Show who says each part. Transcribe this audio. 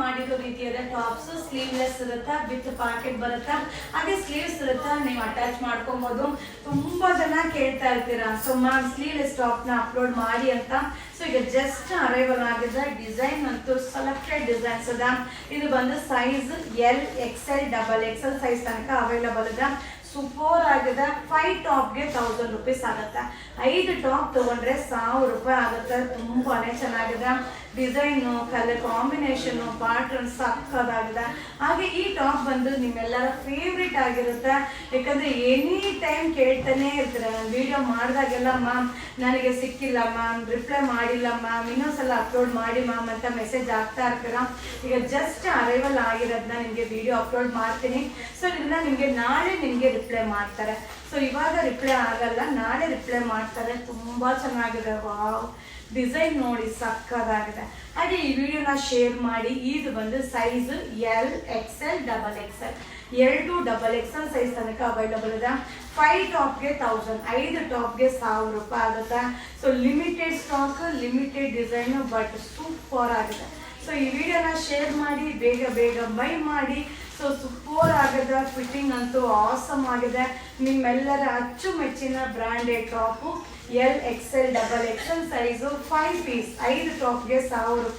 Speaker 1: ಮಾಡಿರೋ ರೀತಿಯಾದ tops sleeveless ಇರುತ್ತಾ, ವಿತ್ ಪಾಕೆಟ್ ಬರುತ್ತಾ, ಹಾಗೆ ಸ್ಲೀವ್ಸ್ ಇರುತ್ತಾ, ನೀವು ಅಟ್ಯಾಚ್ ಮಾಡ್ಕೊಬಹುದು. ತುಂಬಾ ಜನ ಕೇಳ್ತಾ ಇರ್ತೀರಾ ಸೊ ಮ್ಯಾಮ್ ಸ್ಲೀವ್ಲೆಸ್ ಟಾಪ್ ನ ಅಪ್ಲೋಡ್ ಮಾಡಿ ಅಂತ. ಸೊ ಈಗ ಜಸ್ಟ್ ಅರೈವಲ್ ಆಗಿದೆ. ಡಿಸೈನ್ ಅಂತೂ ಸೆಲೆಕ್ಟೆಡ್ ಡಿಸೈನ್ಸ್ ಅದ. ಇದು ಬಂದು size L XL XXL size ತನಕ ಅವೈಲಬಲ್ ಇದೆ. ಸೂಪರ್ ಆಗಿದೆ. 5 ಟಾಪ್ಗೆ 1000 rupees ಆಗುತ್ತೆ. 5 ಟಾಪ್ ತಗೊಂಡ್ರೆ 1000 ರೂಪಾಯಿ ಆಗುತ್ತೆ. ತುಂಬಾನೇ ಚೆನ್ನಾಗಿದೆ. ಡಿಸೈನು, ಕಲರ್ ಕಾಂಬಿನೇಷನ್, ಪ್ಯಾಟರ್ನ್ ಸಕ್ಕದಾಗಿದೆ. ಹಾಗೆ ಈ ಟಾಪ್ ಬಂದು ನಿಮ್ಮೆಲ್ಲರ ಫೇವ್ರೇಟ್ ಆಗಿರುತ್ತೆ. ಯಾಕಂದ್ರೆ ಎನಿ ಟೈಮ್ ಕೇಳ್ತಾನೆ ಇರ್ತೀರ, ನಾನು ವಿಡಿಯೋ ಮಾಡಿದಾಗೆಲ್ಲ ಮ್ಯಾಮ್ ನನಗೆ ಸಿಕ್ಕಿಲ್ಲ ಮ್ಯಾಮ್, ರಿಪ್ಲೈ ಮಾಡಿಲ್ಲ ಮ್ಯಾಮ್, ಇನ್ನೊಂದ್ಸಲ ಅಪ್ಲೋಡ್ ಮಾಡಿ ಮ್ಯಾಮ್ ಅಂತ ಮೆಸೇಜ್ ಆಗ್ತಾ ಇರ್ತೀರ. ಈಗ ಜಸ್ಟ್ ಅರೈವಲ್ ಆಗಿರೋದನ್ನ ನಿಮಗೆ ವಿಡಿಯೋ ಅಪ್ಲೋಡ್ ಮಾಡ್ತೀನಿ. ಸೊ ಇದನ್ನ ನಿಮಗೆ ನಾಳೆ ನಿಮಗೆ ರಿಪ್ಲೈ ಮಾಡ್ತಾರೆ. ಸೊ ಇವಾಗ ರಿಪ್ಲೈ ಆಗಲ್ಲ, ನಾಳೆ ರಿಪ್ಲೈ ಮಾಡ್ತಾರೆ. ತುಂಬಾ ಚೆನ್ನಾಗಿದೆ. ವಾವ್, ಡಿಸೈನ್ ನೋಡಿ ಸಕ್ಕದಾಗಿದೆ. ಹಾಗೆ ಈ ವಿಡಿಯೋನ ಶೇರ್ ಮಾಡಿ. ಇದು ಬಂದು size L XL XXL 2 XXL size ತನಕ ಅವೈಲಬಲ್ ಇದೆ. 5 ಟಾಪ್ಗೆ 1000, 5 ಟಾಪ್ಗೆ 1000 ರೂಪಾಯಿ ಆಗುತ್ತೆ. So limited stock, limited design, but super ಆಗಿದೆ. ಸೊ ಈ ವಿಡಿಯೋನ ಶೇರ್ ಮಾಡಿ, ಬೇಗ ಬೇಗ ಬೈ ಮಾಡಿ. ಸೊ ಸೂಪರ್ ಆಗಿದೆ. ಫಿಟ್ಟಿಂಗ್ ಅಂತೂ ಆಸಮ್ ಆಗಿದೆ. ನಿಮ್ಮೆಲ್ಲರ ಅಚ್ಚುಮೆಚ್ಚಿನ branded top L XL XXL size 5 piece, 5 ಟಾಪ್ಗೆ 1000 ರೂಪಾಯಿ.